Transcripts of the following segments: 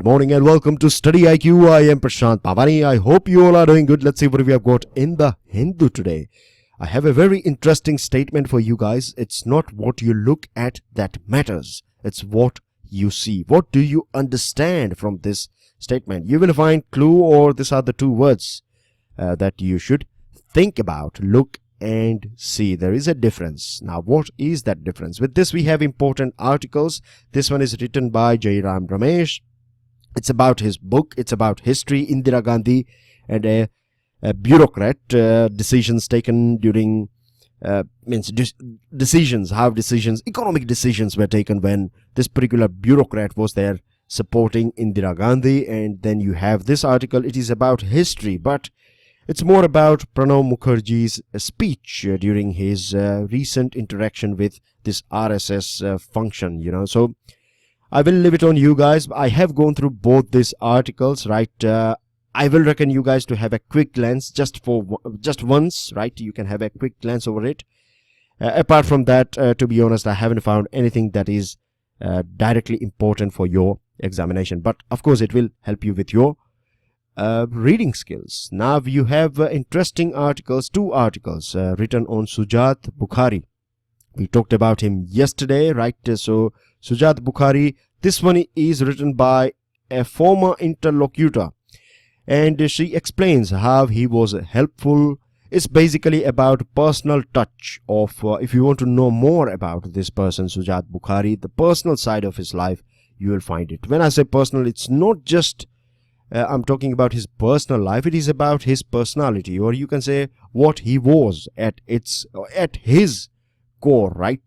morning and welcome to StudyIQ. I am Prashant Pavani. I hope you all are doing good. Let's see what we have got in the Hindu today. I have a very interesting statement for you guys. It's not what you look at that matters. It's what you see. What do you understand from this statement? You will find clue, or these are the two words that you should think about. Look and see. There is a difference. Now, what is that difference? With this, we have important articles. This one is written by Jairam Ramesh. It's about his book. It's about history, Indira Gandhi, and a bureaucrat, decisions taken during decisions, economic decisions were taken when this particular bureaucrat was there supporting Indira Gandhi. And then you have this article. It is about history, but it's more about Pranab Mukherjee's speech during his recent interaction with this RSS function, So I will leave it on you guys. I have gone through both these articles, right? I will reckon you guys to have a quick glance just once, right? You can have a quick glance over it. Apart from that, to be honest, I haven't found anything that is directly important for your examination. But of course, it will help you with your reading skills. Now you have interesting articles, two articles written on Sujat Bukhari. We talked about him yesterday, right? So Sujat Bukhari, this one is written by a former interlocutor, and she explains how he was helpful. It's basically about personal touch of, if you want to know more about this person, Sujat Bukhari, the personal side of his life, you will find it. When I say personal, it's not just I'm talking about his personal life. It is about his personality, or you can say what he was at his core, right?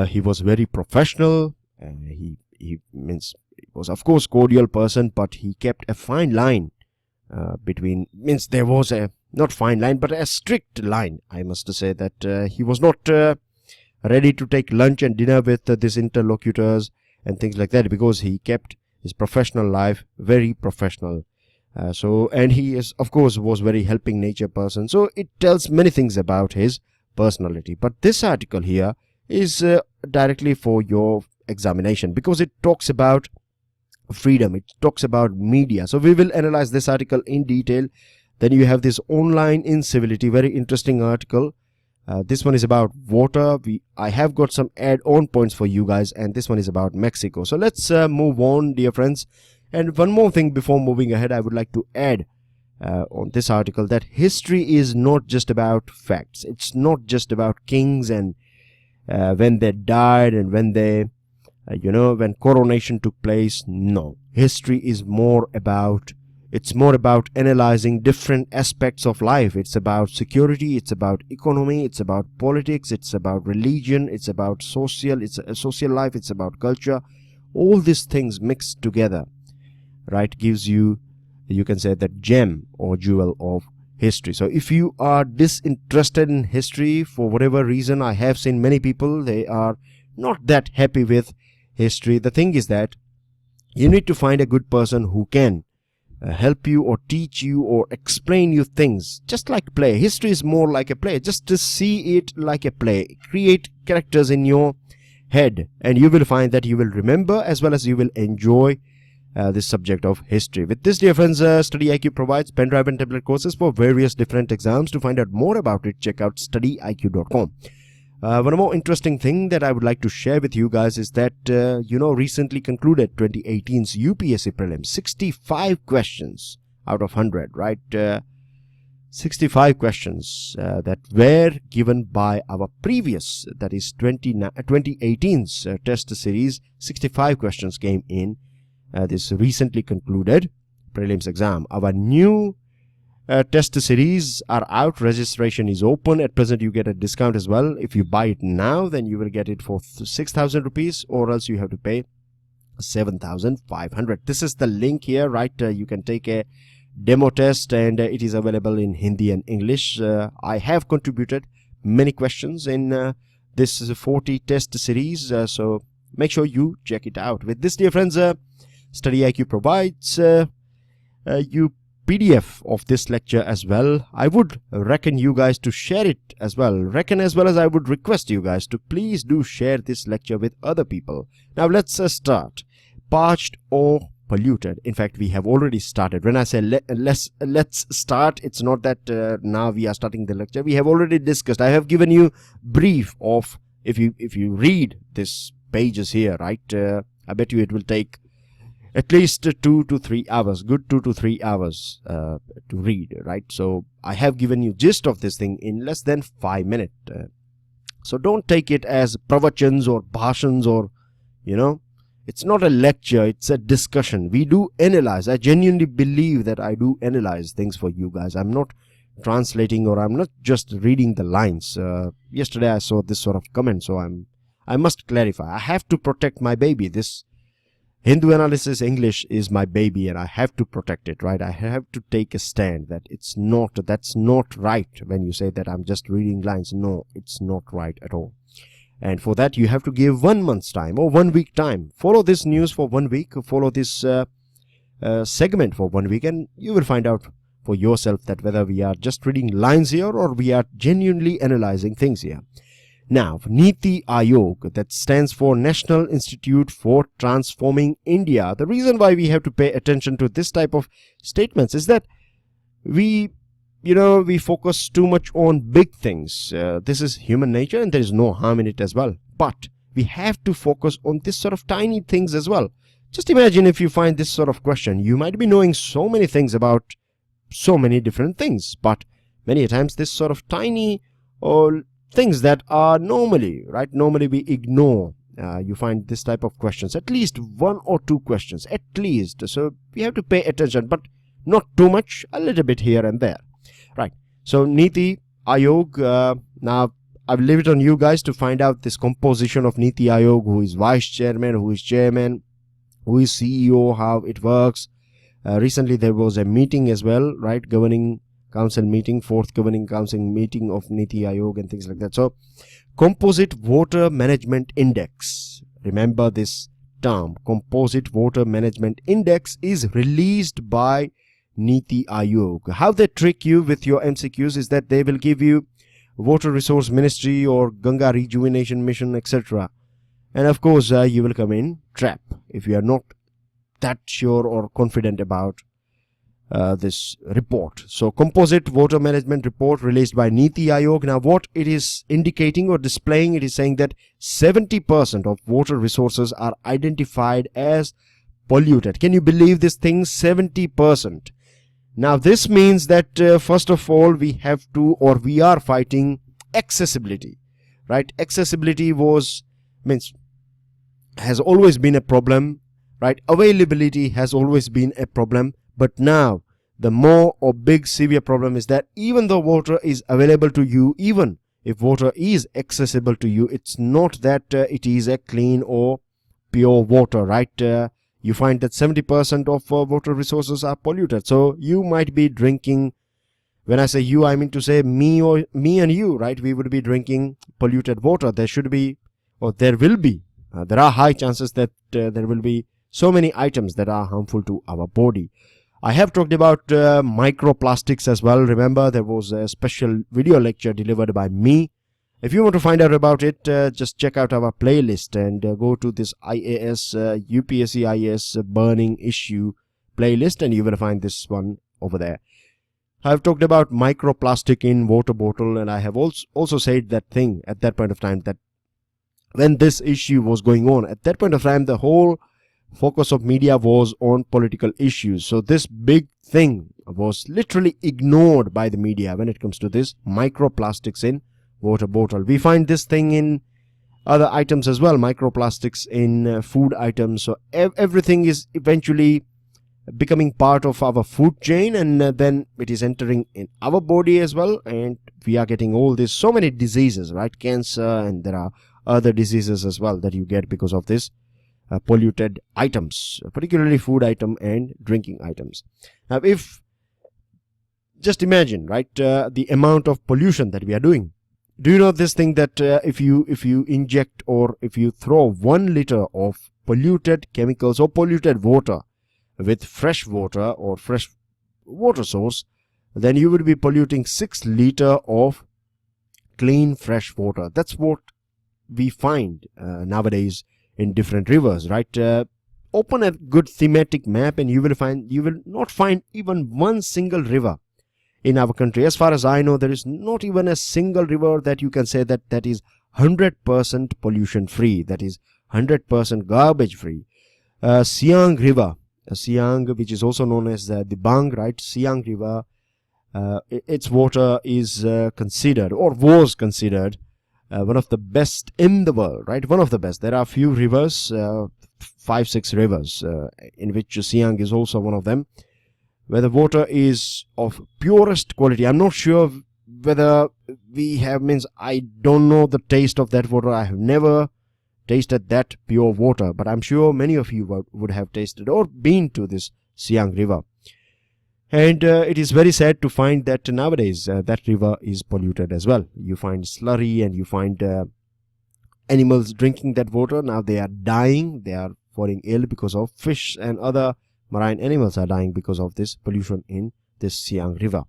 He was very professional. He was, of course, cordial person, but he kept a fine line there was a not fine line, but a strict line. I must say that he was not ready to take lunch and dinner with these interlocutors and things like that, because he kept his professional life very professional. And he is, of course, was very helping nature person. So it tells many things about his personality. But this article here is directly for your examination, because it talks about freedom. It talks about media. So we will analyze this article in detail. Then you have this online incivility, very interesting article. This one is about water. I have got some add-on points for you guys, and this one is about Mexico. So let's move on, dear friends. And one more thing before moving ahead, I would like to add on this article that history is not just about facts. It's not just about kings and when they died and when they, when coronation took place. No, history is more about analyzing different aspects of life. It's about security, it's about economy, it's about politics, it's about religion, it's about social life, it's about culture. All these things mixed together, right, gives you can say, the gem or jewel of history. So if you are disinterested in history for whatever reason, I have seen many people, they are not that happy with history. The thing is that you need to find a good person who can help you or teach you or explain you things, just like play. History is more like a play. Just to see it like a play, create characters in your head, and you will find that you will remember as well as you will enjoy this subject of history. With this, dear friends, StudyIQ provides pen drive and tablet courses for various different exams. To find out more about it, check out StudyIQ.com. One more interesting thing that I would like to share with you guys is that, recently concluded 2018's UPSC Prelims, 65 questions out of 100, right? 65 questions that were given by our previous, that is 2018's test series. 65 questions came in this recently concluded prelims exam. Our new test series are out. Registration is open. At present, you get a discount as well. If you buy it now, then you will get it for 6,000 rupees, or else you have to pay 7,500. This is the link here, right? You can take a demo test, and it is available in Hindi and English. I have contributed many questions in this 40 test series, so make sure you check it out. With this, dear friends, StudyIQ provides you PDF of this lecture as well. I would reckon you guys to share it as well. As well as I would request you guys to please do share this lecture with other people. Now let's start. parched or polluted. In fact, we have already started. When I say let's start, it's not that now we are starting the lecture. We have already discussed. I have given you brief of, if you read this pages here, right, I bet you it will take at least 2 to 3 hours, good 2 to 3 hours to read, right? So I have given you gist of this thing in less than 5 minutes. So don't take it as pravachans or bhashans, or it's not a lecture, it's a discussion. We do analyze. I genuinely believe that I do analyze things for you guys. I'm not translating, or I'm not just reading the lines. Yesterday I saw this sort of comment, so I must clarify. I have to protect my baby. This Hindu Analysis English is my baby, and I have to protect it, right? I have to take a stand that that's not right when you say that I'm just reading lines. No, it's not right at all. And for that, you have to give 1 month's time or 1 week time. Follow this news for 1 week. Follow this segment for 1 week, and you will find out for yourself that whether we are just reading lines here or we are genuinely analyzing things here. Now, NITI Aayog, that stands for National Institute for Transforming India. The reason why we have to pay attention to this type of statements is that we focus too much on big things. This is human nature, and there is no harm in it as well. But we have to focus on this sort of tiny things as well. Just imagine if you find this sort of question. You might be knowing so many things about so many different things, but many times this sort of tiny or things that are normally we ignore. You find this type of questions, at least 1 or 2 questions, at least. So we have to pay attention, but not too much, a little bit here and there. Right. So NITI Aayog, now I will leave it on you guys to find out this composition of NITI Aayog, who is vice chairman, who is chairman, who is CEO, how it works. Recently there was a meeting as well, right? Governing Council meeting, 4th Governing Council meeting of NITI Aayog and things like that. So Composite Voter Management Index. Remember this term, Composite Voter Management Index, is released by NITI Aayog. How they trick you with your MCQs is that they will give you Water Resource Ministry or Ganga Rejuvenation Mission, etc. And of course, you will come in trap if you are not that sure or confident about this report. So Composite Voter Management Report released by NITI Aayog. Now what it is indicating or displaying, it is saying that 70% of water resources are identified as polluted. Can you believe this thing? 70%. Now this means that first of all we are fighting accessibility, right? Accessibility has always been a problem, right? Availability has always been a problem, but now the more or big severe problem is that even though water is available to you, even if water is accessible to you, it's not that it is a clean or pure water, right? You find that 70% of water resources are polluted. So you might be drinking, when I say you, I mean to say me and you, right? We would be drinking polluted water. There should be, or there will be, there are high chances that there will be so many items that are harmful to our body. I have talked about microplastics as well. Remember, there was a special video lecture delivered by me. If you want to find out about it, just check out our playlist and go to this UPSC IAS burning issue playlist, and you will find this one over there. I've talked about microplastic in water bottle, and I have also said that thing at that point of time, that when this issue was going on, at that point of time, the whole focus of media was on political issues. So this big thing was literally ignored by the media when it comes to this microplastics in water bottle. We find this thing in other items as well, microplastics in food items. So everything is eventually becoming part of our food chain, and then it is entering in our body as well, and we are getting all this, so many diseases, right? Cancer, and there are other diseases as well that you get because of this polluted items, particularly food item and drinking items. Now just imagine, right, the amount of pollution that we are doing. Do you know this thing that if you inject or if you throw 1 liter of polluted chemicals or polluted water with fresh water or fresh water source, then you would be polluting 6 liter of clean fresh water. That's what we find nowadays in different rivers, right? open a good thematic map and you will not find even one single river in our country. As far as I know, there is not even a single river that you can say that is 100% pollution free, that is 100% garbage free. Siang River, Siang, which is also known as the Bang, right? Siang River, its water is considered, or was considered, one of the best in the world, right? One of the best. There are few rivers, 5-6 rivers, in which Siang is also one of them, where the water is of purest quality. I'm not sure whether we have, I don't know the taste of that water. I have never tasted that pure water, but I'm sure many of you would have tasted or been to this Siang River. And it is very sad to find that nowadays that river is polluted as well. You find slurry and you find animals drinking that water. Now they are dying, they are falling ill because of fish, and other marine animals are dying because of this pollution in this Siang River.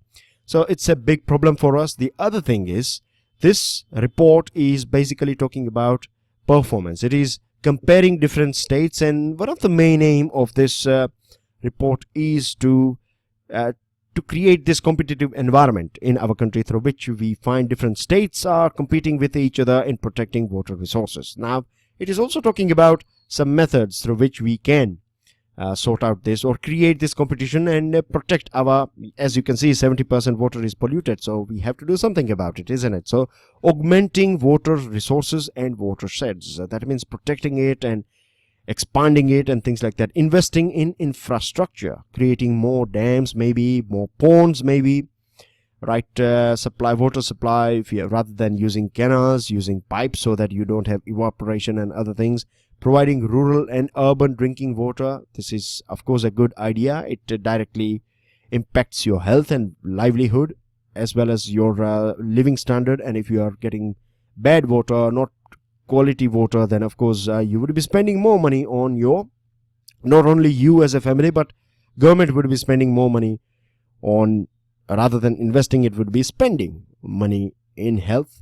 So it's a big problem for us. The other thing is, this report is basically talking about performance. It is comparing different states, and one of the main aim of this report is to create this competitive environment in our country through which we find different states are competing with each other in protecting water resources. Now, it is also talking about some methods through which we can sort out this or create this competition and protect our, as you can see, 70% water is polluted, so we have to do something about it, isn't it? So augmenting water resources and watersheds, that means protecting it and expanding it and things like that. Investing in infrastructure, creating more dams, maybe more ponds, maybe, right? Water supply, rather than using canals, using pipes so that you don't have evaporation and other things. Providing rural and urban drinking water. This is, of course, a good idea. It directly impacts your health and livelihood as well as your living standard. And if you are getting bad water, not quality water, then of course you would be spending more money on your, not only you as a family, but government would be spending more money on, rather than investing, it would be spending money in health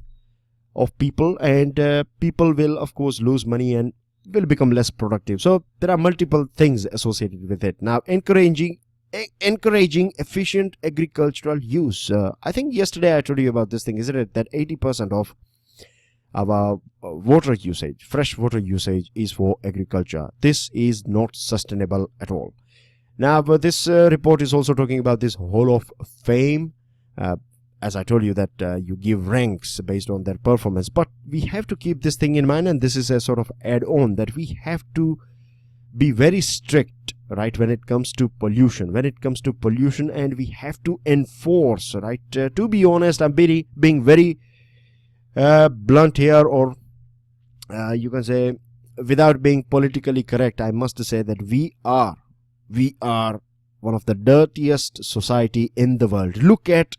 of people, and people will of course lose money and will become less productive. So there are multiple things associated with it. Now, encouraging efficient agricultural use. I think yesterday I told you about this thing, isn't it, that 80% of our water usage, fresh water usage, is for agriculture. This is not sustainable at all. Now, but this report is also talking about this Hall of Fame. As I told you, that you give ranks based on their performance, but we have to keep this thing in mind, and this is a sort of add-on, that we have to be very strict, right, when it comes to pollution. And we have to enforce, right? To be honest, I'm being very blunt here, or you can say, without being politically correct, I must say that we are one of the dirtiest society in the world. Look at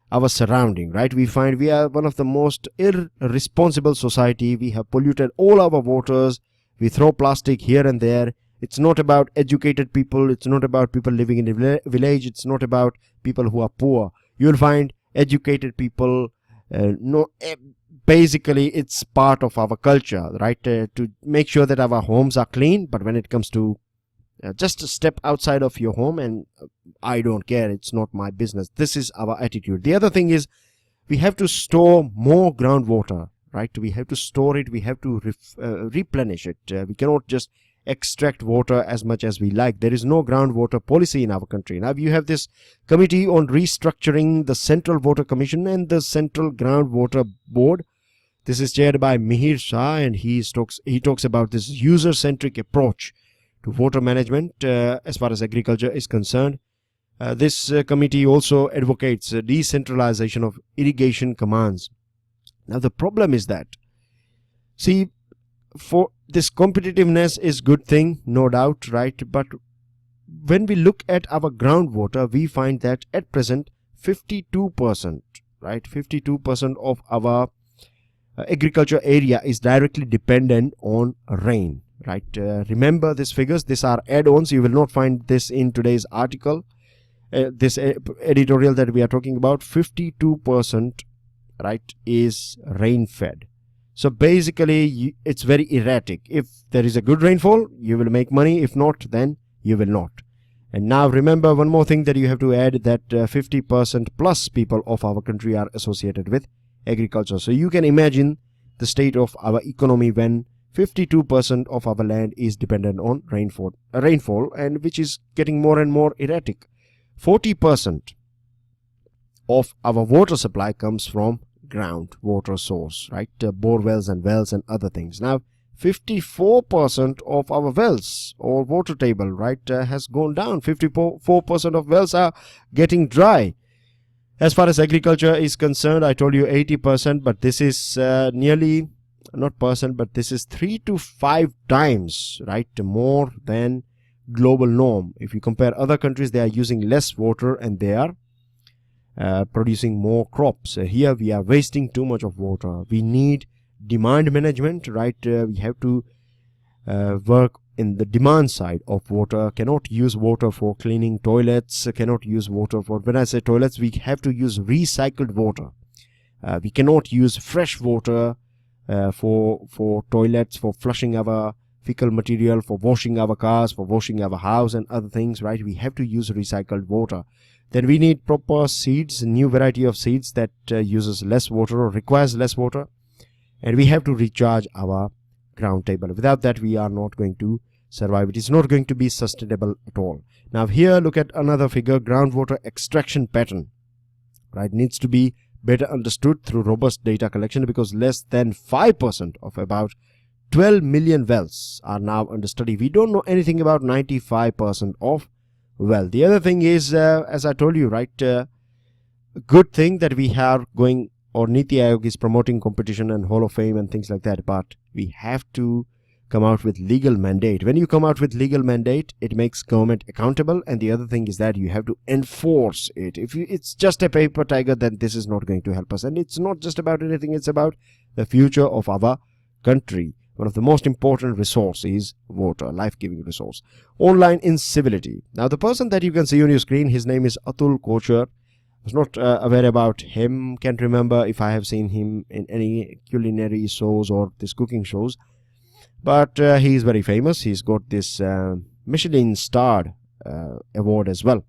our surrounding, right? We find we are one of the most irresponsible society. We have polluted all our waters. We throw plastic here and there. It's not about educated people. It's not about people living in a village. It's not about people who are poor. You'll find educated people. Basically, it's part of our culture, right? To make sure that our homes are clean. But when it comes to just a step outside of your home, and I don't care, it's not my business. This is our attitude. The other thing is, we have to store more groundwater, right? We have to store it. We have to replenish it. We cannot just extract water as much as we like. There is no groundwater policy in our country. Now, you have this committee on restructuring the Central Water Commission and the Central Groundwater Board. This is chaired by Mihir Shah, and he talks about this user-centric approach to water management as far as agriculture is concerned. This committee also advocates decentralization of irrigation commands. Now, the problem is that, see, for this competitiveness is good thing, no doubt, right? But when we look at our groundwater, we find that at present 52%, right? 52% of our agriculture area is directly dependent on rain, right? Remember these figures. These are add-ons. You will not find this in today's article, this editorial that we are talking about. 52%, right, is rain-fed. So basically, it's very erratic. If there is a good rainfall, you will make money. If not, then you will not. And now remember one more thing that you have to add, that 50% plus people of our country are associated with agriculture. So you can imagine the state of our economy when 52% of our land is dependent on rainfall, and which is getting more and more erratic. 40% of our water supply comes from groundwater source, right? Bore wells and wells and other things. Now 54% of our wells or water table, right, has gone down. 54% of wells are getting dry. As far as agriculture is concerned, I told you 80%, but this is nearly, not percent, but this is 3 to 5 times, right, more than global norm. If you compare other countries, they are using less water and they are producing more crops. Here we are wasting too much of water. We need demand management, right? We have to work in the demand side of water. Cannot use water for cleaning toilets, cannot use water for, when I say toilets, we have to use recycled water. We cannot use fresh water for toilets, for flushing our fecal material, for washing our cars, for washing our house and other things, right? We have to use recycled water. Then we need proper seeds, new variety of seeds that uses less water or requires less water. And we have to recharge our ground table. Without that, we are not going to survive. It is not going to be sustainable at all. Now here, look at another figure. Groundwater extraction pattern, right, needs to be better understood through robust data collection, because less than 5% of about 12 million wells are now under study. We don't know anything about 95% of well. The other thing is, as I told you, right, good thing that we are going, or Niti Aayog is promoting competition and Hall of Fame and things like that, but we have to come out with legal mandate. When you come out with legal mandate, it makes government accountable, and the other thing is that you have to enforce it. If it's just a paper tiger, then this is not going to help us. And it's not just about anything, it's about the future of our country. One of the most important resource is water, life-giving resource. Online incivility. Now the person that you can see on your screen, his name is Atul Kochar. I was not aware about him, can't remember if I have seen him in any culinary shows or this cooking shows, but he is very famous. He's got this Michelin starred award as well.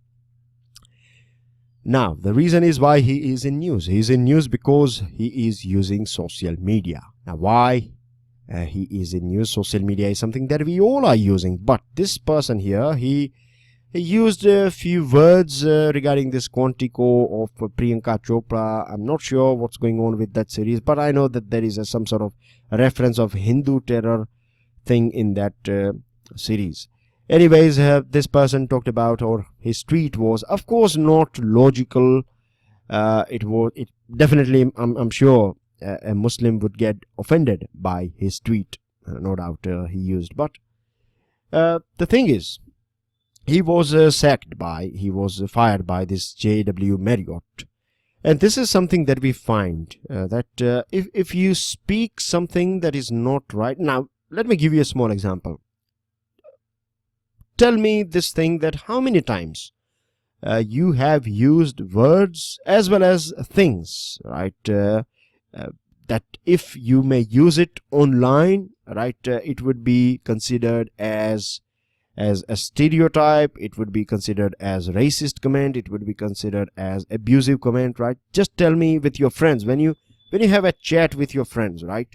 Now the reason is why he is in news. He is in news because he is using social media. Now why he is in news? Social media is something that we all are using, but this person here, he used a few words regarding this Quantico of Priyanka Chopra. I'm not sure what's going on with that series, but I know that there is some sort of reference of Hindu terror thing in that series. Anyways, this person talked about, or his tweet was, of course, not logical. It definitely, I'm sure a Muslim would get offended by his tweet. No doubt he used. But the thing is, he was he was fired by this J.W. Marriott. And this is something that we find, that if you speak something that is not right. Now, let me give you a small example. Tell me this thing, that how many times you have used words as well as things, right? That if you may use it online, right, it would be considered as a stereotype, it would be considered as racist comment, it would be considered as abusive comment, right? Just tell me with your friends, when you have a chat with your friends, right?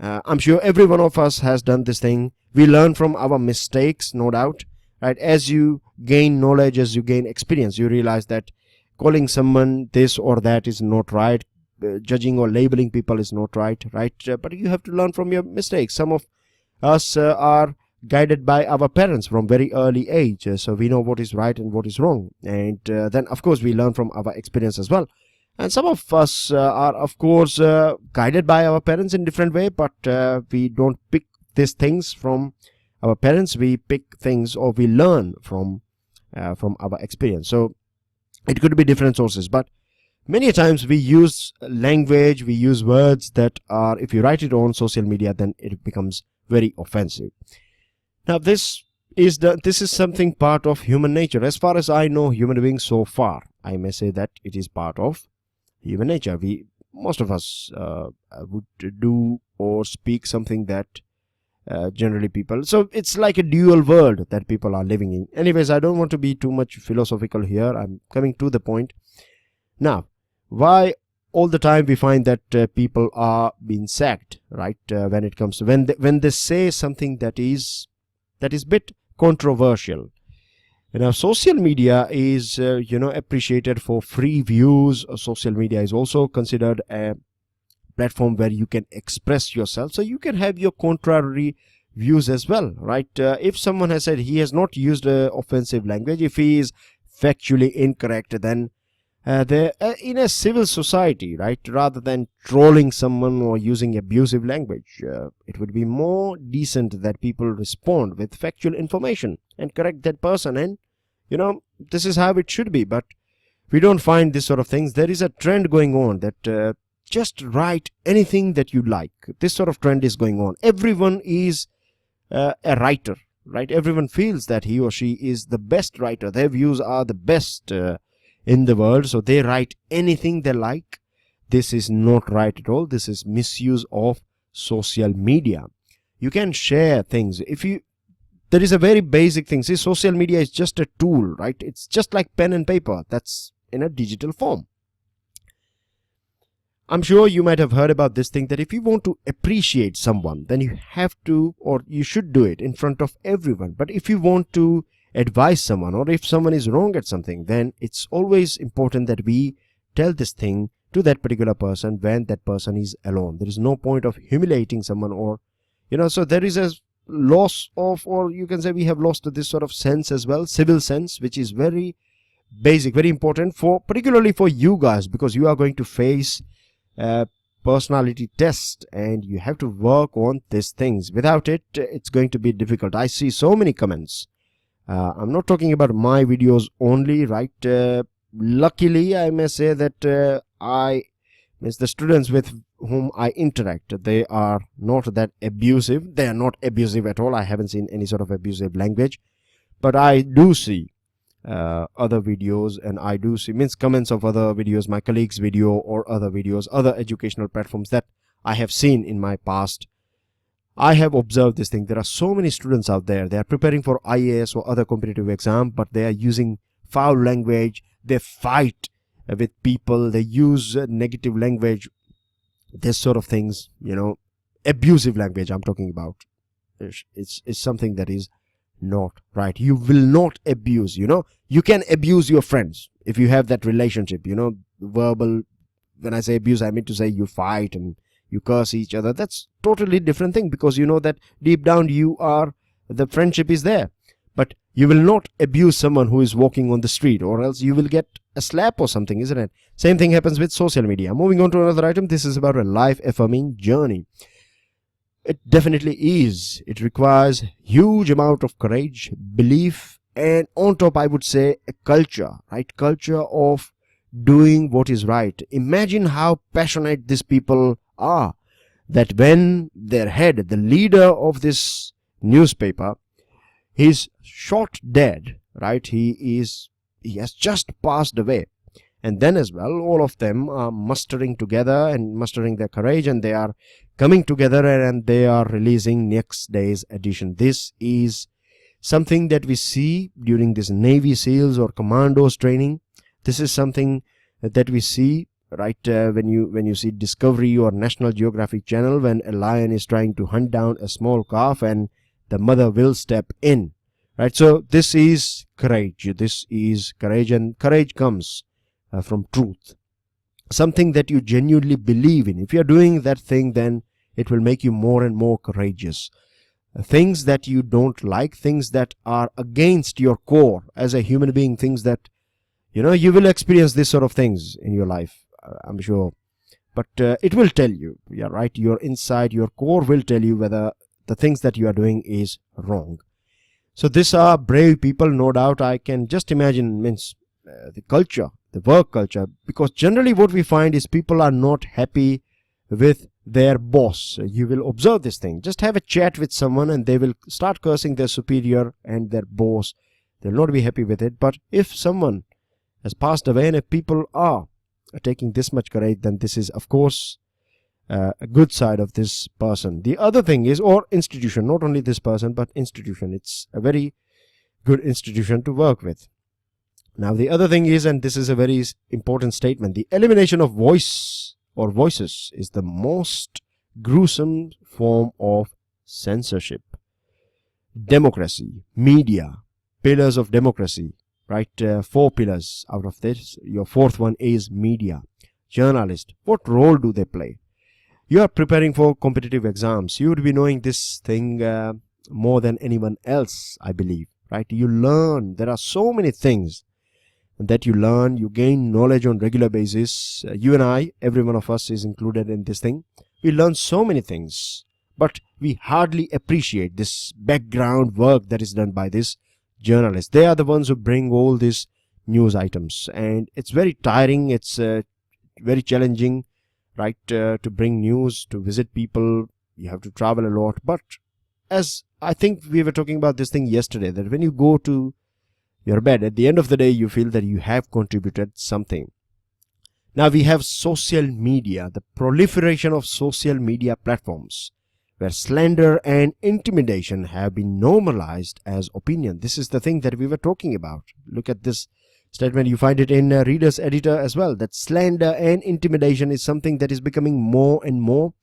I'm sure every one of us has done this thing. We learn from our mistakes, no doubt, right? As you gain knowledge, as you gain experience, you realize that calling someone this or that is not right. Judging or labeling people is not right, right? But you have to learn from your mistakes. Some of us are guided by our parents from very early age, so we know what is right and what is wrong, and then of course we learn from our experience as well. And some of us are of course guided by our parents in different way, but we don't pick these things from our parents. We pick things, or we learn from our experience. So it could be different sources, but many times we use language, we use words that are, if you write it on social media, then it becomes very offensive. Now this is something part of human nature. As far as I know, human beings so far, I may say that it is part of human nature. Most of us would do or speak something that generally people, so it's like a dual world that people are living in. Anyways, I don't want to be too much philosophical here. I'm coming to the point now. Why all the time we find that people are being sacked, right? When it comes to when they say something that is bit controversial. Social media is appreciated for free views. Social media is also considered a platform where you can express yourself, so you can have your contrary views as well, right? If someone has said he has not used offensive language, if he is factually incorrect, then they're in a civil society, right, rather than trolling someone or using abusive language, it would be more decent that people respond with factual information and correct that person, and this is how it should be. But we don't find this sort of things. There is a trend going on that just write anything that you like. This sort of trend is going on. Everyone is a writer, right? Everyone feels that he or she is the best writer. Their views are the best in the world, so they write anything they like. This is not right at all. This is misuse of social media. You can share things. There is a very basic thing. See, social media is just a tool, right? It's just like pen and paper. That's in a digital form. I'm sure you might have heard about this thing, that if you want to appreciate someone, then you have to, or you should do it in front of everyone. But if you want to advise someone, or if someone is wrong at something, then it's always important that we tell this thing to that particular person when that person is alone. There is no point of humiliating someone, or so there is a loss of, or you can say we have lost this sort of sense as well, civil sense, which is very basic, very important particularly for you guys, because you are going to face personality test and you have to work on these things. Without it, it's going to be difficult. I see so many comments. I'm not talking about my videos only, right? Luckily, I may say that the students with whom I interact, they are not that abusive. They are not abusive at all. I haven't seen any sort of abusive language, but I do see other videos, and I do see comments of other videos, my colleagues' video or other videos, other educational platforms that I have seen in my past. I have observed this thing. There are so many students out there. They are preparing for IAS or other competitive exam, but they are using foul language. They fight with people. They use negative language. This sort of things, abusive language I'm talking about. It's something that is not right. You will not abuse. You can abuse your friends if you have that relationship. Verbal. When I say abuse, I mean to say you fight and you curse each other. That's totally different thing, because that deep down the friendship is there. But you will not abuse someone who is walking on the street, or else you will get a slap or something, isn't it? Same thing happens with social media. Moving on to another item. This is about a life affirming journey. It definitely is. It requires huge amount of courage, belief, and on top, I would say, a culture, right? Culture of doing what is right. Imagine how passionate these people are, that when their head, the leader of this newspaper, he's shot dead, right? He has just passed away. And then as well, all of them are mustering together and mustering their courage, and they are coming together and they are releasing next day's edition. This is something that we see during this Navy SEALs or Commandos training. This is something that we see, right, when you see Discovery or National Geographic Channel, when a lion is trying to hunt down a small calf and the mother will step in, right? So this is courage. This is courage, and courage comes from truth, something that you genuinely believe in. If you're doing that thing, then it will make you more and more courageous. Things that you don't like, things that are against your core as a human being, things that you will experience this sort of things in your life, I'm sure. But it will tell you, yeah, right, your inside, your core will tell you whether the things that you are doing is wrong. So these are brave people, no doubt. I can just imagine the culture, the work culture, because generally what we find is people are not happy with their boss. You will observe this thing. Just have a chat with someone and they will start cursing their superior and their boss. They'll not be happy with it. But if someone has passed away and if people are taking this much courage, then this is, of course, a good side of this person. The other thing is, or institution, not only this person but institution, it's a very good institution to work with. Now the other thing is, and this is a very important statement, the elimination of voice or voices is the most gruesome form of censorship. Democracy, media, pillars of democracy, right? 4 pillars out of this. Your 4th one is media. Journalist, what role do they play? You are preparing for competitive exams. You would be knowing this thing more than anyone else, I believe, right? You learn. There are so many things that you learn. You gain knowledge on regular basis. You and I, every one of us is included in this thing. We learn so many things, but we hardly appreciate this background work that is done by this journalists. They are the ones who bring all these news items, and it's very tiring. It's very challenging, right, to bring news, to visit people. You have to travel a lot. But as I think we were talking about this thing yesterday, that when you go to your bed, at the end of the day, you feel that you have contributed something. Now we have social media, the proliferation of social media platforms, where slander and intimidation have been normalized as opinion. This is the thing that we were talking about. Look at this statement. You find it in Reader's Editor as well, that slander and intimidation is something that is becoming more and more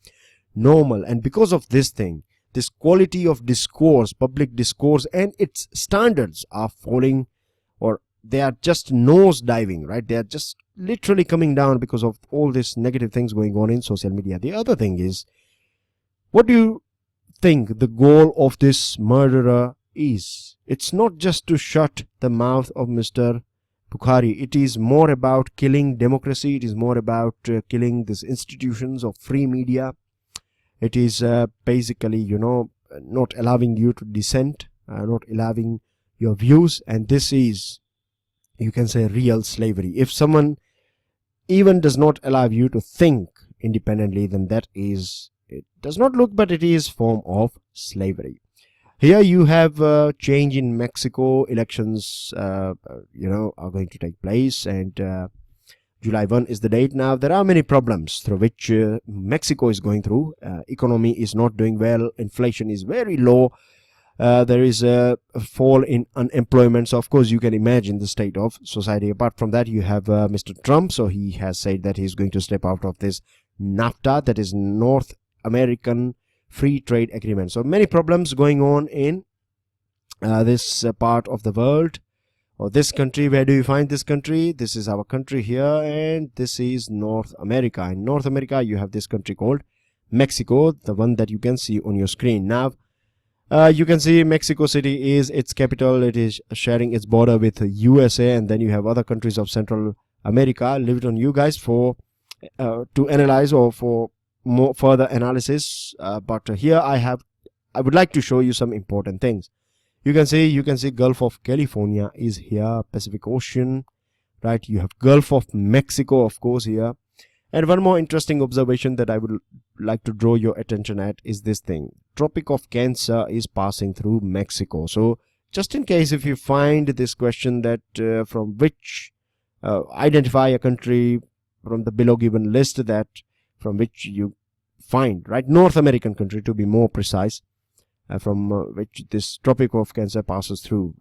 normal. And because of this thing, this quality of discourse, public discourse, and its standards are falling, or they are just nose diving, right? They are just literally coming down because of all these negative things going on in social media. The other thing is, what do you think the goal of this murderer is? It's not just to shut the mouth of Mr. Bukhari. It is more about killing democracy. It is more about killing these institutions of free media. It is basically, you know, not allowing you to dissent, not allowing your views. And this is, you can say, real slavery. If someone even does not allow you to think independently, then that is, it does not look, but it is form of slavery. Here you have change in Mexico. Elections, are going to take place, and July 1 is the date. Now there are many problems through which Mexico is going through. Economy is not doing well. Inflation is very low. There is a fall in unemployment. So of course you can imagine the state of society. Apart from that, you have Mr. Trump. So he has said that he's going to step out of this NAFTA, that is North American Free Trade Agreement. So many problems going on in this part of the world, or this country. Where do you find this country? This is our country here, and this is North America. In North America, you have this country called Mexico, the one that you can see on your screen. Now, you can see Mexico City is its capital. It is sharing its border with USA, and then you have other countries of Central America. Leave it on you guys for to analyze or for more further analysis. But here I would like to show you some important things. You can see Gulf of California is here, Pacific Ocean, right? You have Gulf of Mexico, of course, here. And one more interesting observation that I would like to draw your attention at is this thing. Tropic of Cancer is passing through Mexico. So just in case if you find this question that from which identify a country from the below given list, that from which you find, right, North American country to be more precise, from which this Tropic of Cancer passes through.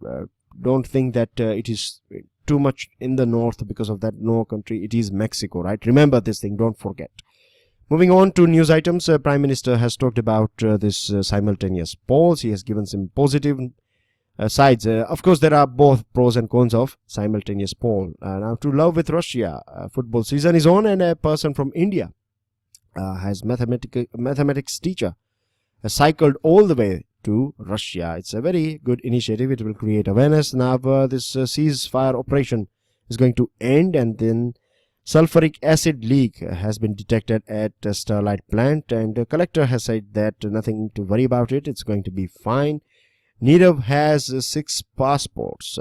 Don't think that it is too much in the north because of that. No country, it is Mexico, right? Remember this thing, don't forget. Moving on to news items, Prime Minister has talked about this simultaneous polls. He has given some positive sides. Of course, there are both pros and cons of simultaneous poll. Now, to love with Russia, football season is on, and a person from India has mathematics teacher has cycled all the way to Russia. It's a very good initiative. It will create awareness. Now this ceasefire operation is going to end, and then sulfuric acid leak has been detected at a Starlight plant, and the collector has said that nothing to worry about it. It's going to be fine. Nirav has 6 passports.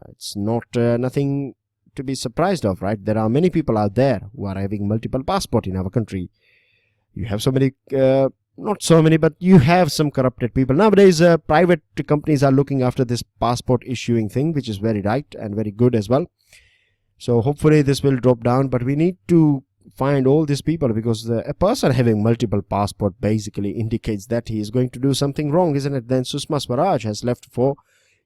It's not nothing to be surprised of, right? There are many people out there who are having multiple passports in our country. You have so many, not so many, but you have some corrupted people. Nowadays, private companies are looking after this passport issuing thing, which is very right and very good as well. So hopefully this will drop down, but we need to find all these people, because a person having multiple passport basically indicates that he is going to do something wrong, isn't it? Then Sushma Swaraj has left for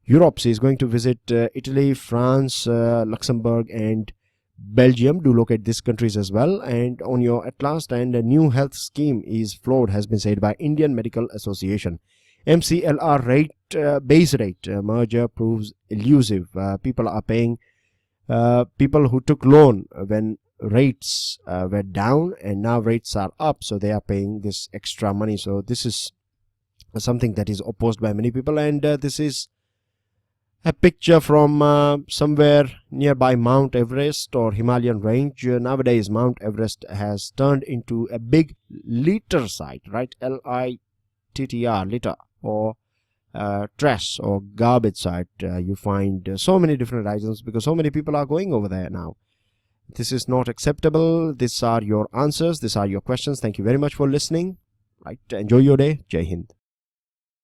Europe. She is going to visit Italy, France, Luxembourg and Belgium. Do look at these countries as well. And on your at last, and a new health scheme is flawed, has been said by Indian Medical Association. MCLR base rate merger proves elusive. People are paying, people who took loan when rates were down, and now rates are up, so they are paying this extra money. So this is something that is opposed by many people. And this is a picture from somewhere nearby Mount Everest or Himalayan range. Nowadays Mount Everest has turned into a big litter site, right? LITTR, litter, or trash or garbage site. You find so many different items because so many people are going over there now. This is not acceptable. These are your answers. These are your questions. Thank you very much for listening. Right, enjoy your day. Jai Hind.